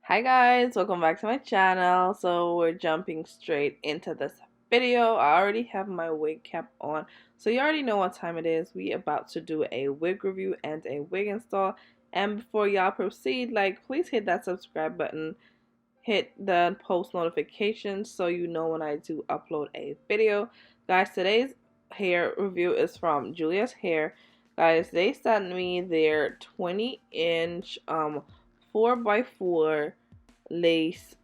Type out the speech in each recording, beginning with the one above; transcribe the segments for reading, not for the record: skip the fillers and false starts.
Hi guys, welcome back to my channel. So we're jumping straight into this video. I already have my wig cap on, so you already know what time it is. We about to do a wig review and a wig install. And before y'all proceed, please hit that subscribe button, hit the post notifications so you know when I do upload a video. Guys, today's hair review is from Julia's Hair. Guys, they sent me their 20-inch 4x4 lace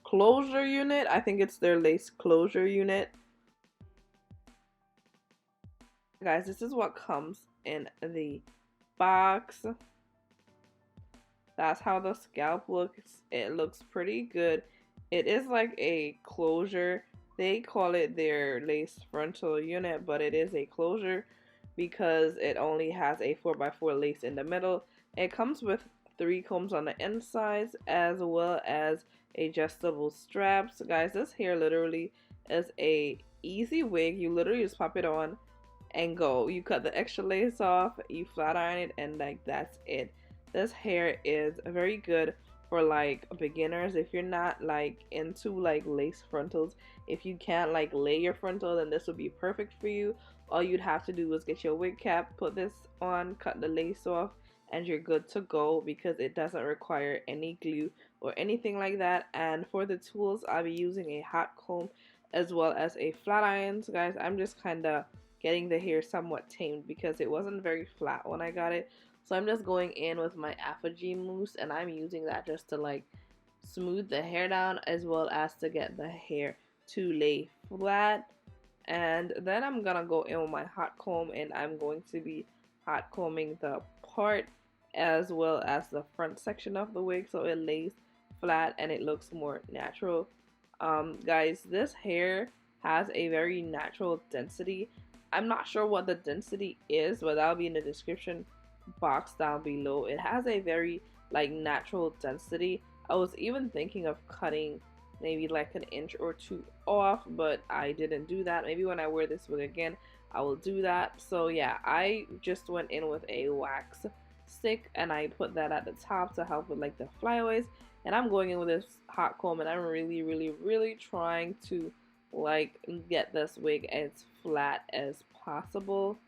closure unit. I think it's their lace closure unit. Guys, this is what comes in the box. That's how the scalp looks. It looks pretty good. It is like a closure. They call it their lace frontal unit, but it is a closure because it only has a 4x4 lace in the middle. It comes with 3 combs on the inside as well as adjustable straps. Guys, this hair literally is a easy wig. You literally just pop it on and go. You cut the extra lace off, you flat iron it, and that's it. This hair is very good for beginners. If you're not into lace frontals, if you can't lay your frontal, then this would be perfect for you. All you'd have to do is get your wig cap, put this on, cut the lace off, and you're good to go because it doesn't require any glue or anything like that. And for the tools, I'll be using a hot comb as well as a flat iron. So guys, I'm just kind of getting the hair somewhat tamed because it wasn't very flat when I got it. So I'm just going in with my Apogee mousse, and I'm using that just to smooth the hair down as well as to get the hair to lay flat. And then I'm gonna go in with my hot comb, and I'm going to be hot combing the part as well as the front section of the wig so it lays flat and it looks more natural. Guys, this hair has a very natural density. I'm not sure what the density is, but that'll be in the description box down below. It has a very natural density. I was even thinking of cutting maybe an inch or 2 off, but I didn't do that. Maybe when I wear this wig again, I will do that. So yeah, I just went in with a wax stick and I put that at the top to help with the flyaways, and I'm going in with this hot comb, and I'm really trying to get this wig as flat as possible.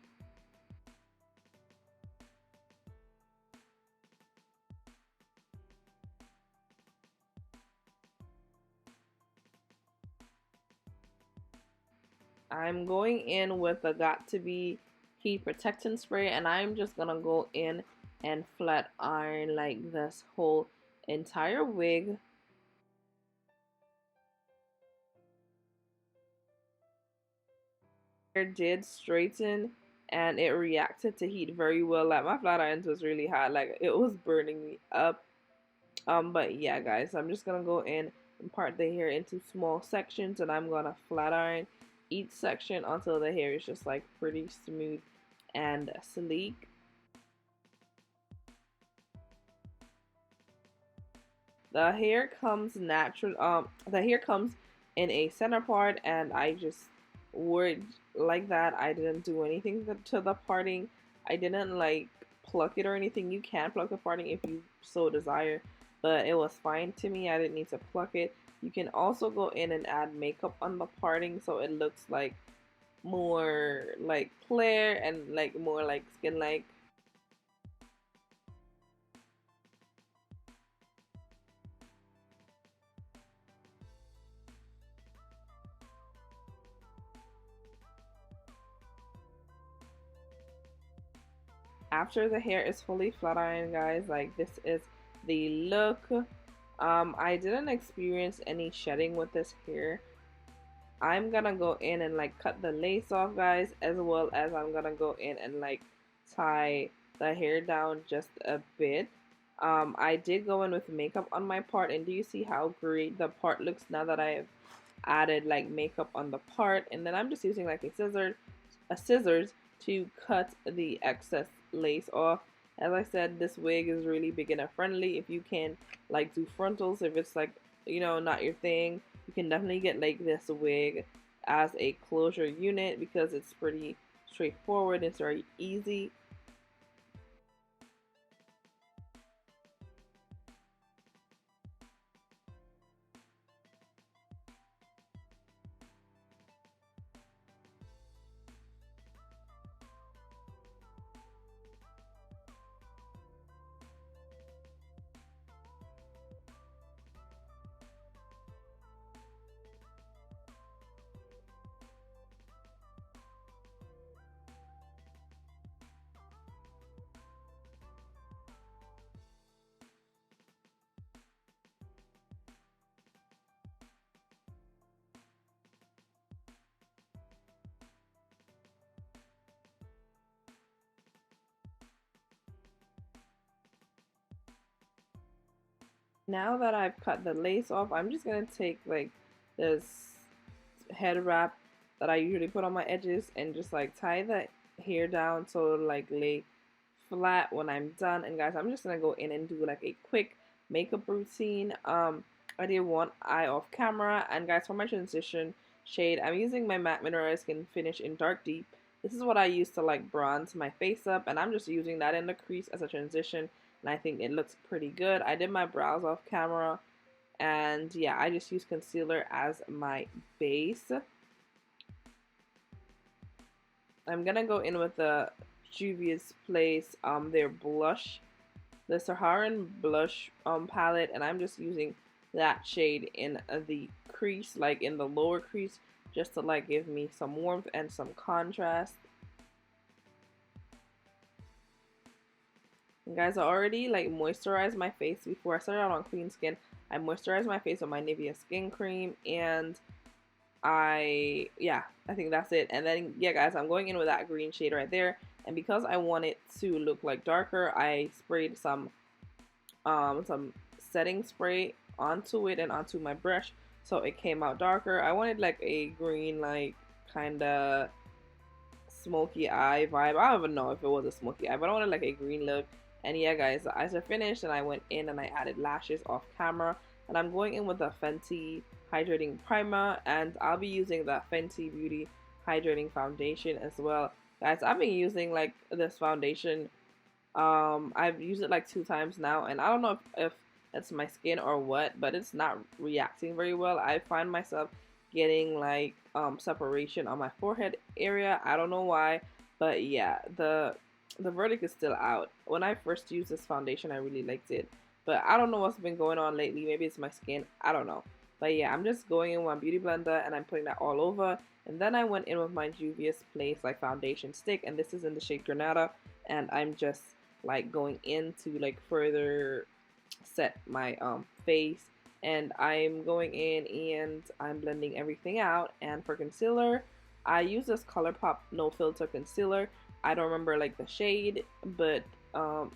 I'm going in with the Got To Be heat protectant spray, and I'm just gonna go in and flat iron this whole entire wig. It did straighten and it reacted to heat very well. My flat irons was really hot, it was burning me up. But yeah guys, I'm just gonna go in and part the hair into small sections, and I'm gonna flat iron each section until the hair is just pretty smooth and sleek. The hair comes natural. The hair comes in a center part, and I just wore it like that. I didn't do anything to the parting. I didn't pluck it or anything. You can pluck the parting if you so desire, but it was fine to me. I didn't need to pluck it. You can also go in and add makeup on the parting so it looks more clear and more skin like. After the hair is fully flat ironed, guys, this is the look. I didn't experience any shedding with this hair. I'm gonna go in and cut the lace off, guys, as well as I'm gonna go in and tie the hair down just a bit. I did go in with makeup on my part, and do you see how great the part looks now that I have added makeup on the part? And then I'm just using a scissors to cut the excess lace off. As I said, this wig is really beginner friendly. If you can do frontals, if it's not your thing, you can definitely get this wig as a closure unit because it's pretty straightforward. It's very easy. Now that I've cut the lace off, I'm just gonna take like this head wrap that I usually put on my edges and just like tie the hair down so it'll like lay flat when I'm done. And guys, I'm just gonna go in and do like a quick makeup routine. I did one eye off camera, and guys, for my transition shade, I'm using my matte mineralized skin finish in dark deep. This is what I use to like bronze my face up, and I'm just using that in the crease as a transition, and I think it looks pretty good. I did my brows off camera, and yeah, I just use concealer as my base. I'm gonna go in with the Juvia's Place their blush, the Saharan blush palette, and I'm just using that shade in the crease, like in the lower crease, just to like give me some warmth and some contrast. And guys, I already like moisturized my face before I started out on clean skin. I moisturized my face with my Nivea skin cream, and I think that's it. And then yeah guys, I'm going in with that green shade right there, and because I want it to look like darker, I sprayed some setting spray onto it and onto my brush so it came out darker. I wanted like a green, like kind of smoky eye vibe. I don't even know if it was a smoky eye, but I wanted like a green look. And yeah guys, the eyes are finished, and I went in and I added lashes off camera, and I'm going in with the Fenty hydrating primer, and I'll be using the Fenty Beauty hydrating foundation as well. Guys, I've been using like this foundation, I've used it like 2 times now, and I don't know if it's my skin or what, but it's not reacting very well. I find myself getting like separation on my forehead area. I don't know why, but yeah, the verdict is still out. When I first used this foundation, I really liked it, but I don't know what's been going on lately. Maybe it's my skin, I don't know. But yeah, I'm just going in with my beauty blender and I'm putting that all over, and then I went in with my Juvia's Place like foundation stick, and this is in the shade Granada, and I'm just like going in to like further set my face, and I'm going in and I'm blending everything out. And for concealer, I use this ColourPop no filter concealer. I don't remember like the shade, but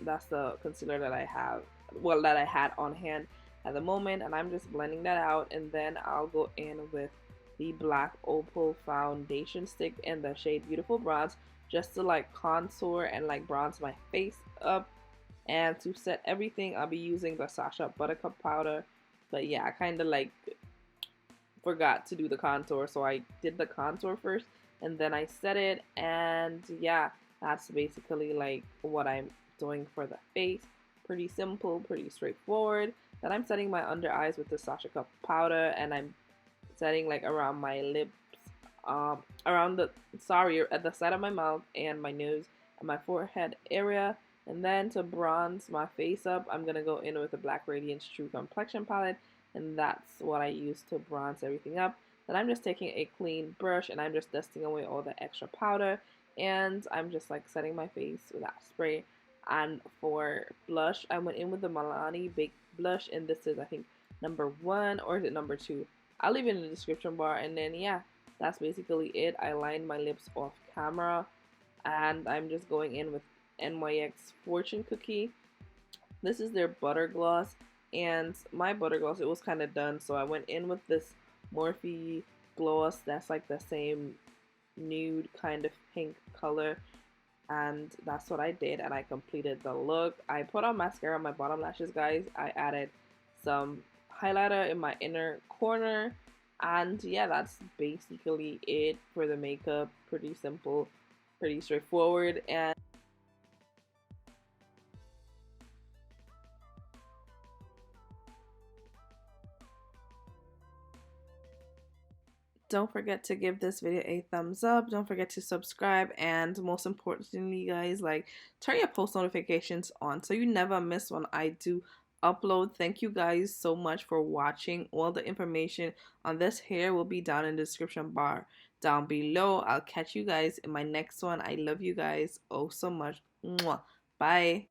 that's the concealer that I have, well, that I had on hand at the moment, and I'm just blending that out. And then I'll go in with the black opal foundation stick in the shade Beautiful Bronze, just to like contour and like bronze my face up. And to set everything, I'll be using the Sasha Buttercup powder. But yeah, I kind of like forgot to do the contour, so I did the contour first and then I set it. And yeah, that's basically like what I'm doing for the face. Pretty simple, pretty straightforward. Then I'm setting my under eyes with the Sasha Cup powder, and I'm setting like around my lips, around the, sorry, at the side of my mouth and my nose and my forehead area. And then to bronze my face up, I'm going to go in with the Black Radiance True Complexion palette, and that's what I use to bronze everything up. Then I'm just taking a clean brush and I'm just dusting away all the extra powder, and I'm just like setting my face with that spray. And for blush, I went in with the Milani Baked Blush, and this is, I think, number 1, or is it number 2? I'll leave it in the description bar. And then yeah, that's basically it. I lined my lips off camera, and I'm just going in with NYX Fortune Cookie. This is their butter gloss, and my butter gloss, it was kind of done, so I went in with this Morphe gloss that's like the same nude kind of pink color, and that's what I did, and I completed the look. I put on mascara on my bottom lashes, guys. I added some highlighter in my inner corner, and yeah, that's basically it for the makeup. Pretty simple, pretty straightforward. And don't forget to give this video a thumbs up. Don't forget to subscribe, and most importantly, guys, like, turn your post notifications on so you never miss when I do upload. Thank you guys so much for watching. All the information on this hair will be down in the description bar down below. I'll catch you guys in my next one. I love you guys oh so much. Mwah. Bye.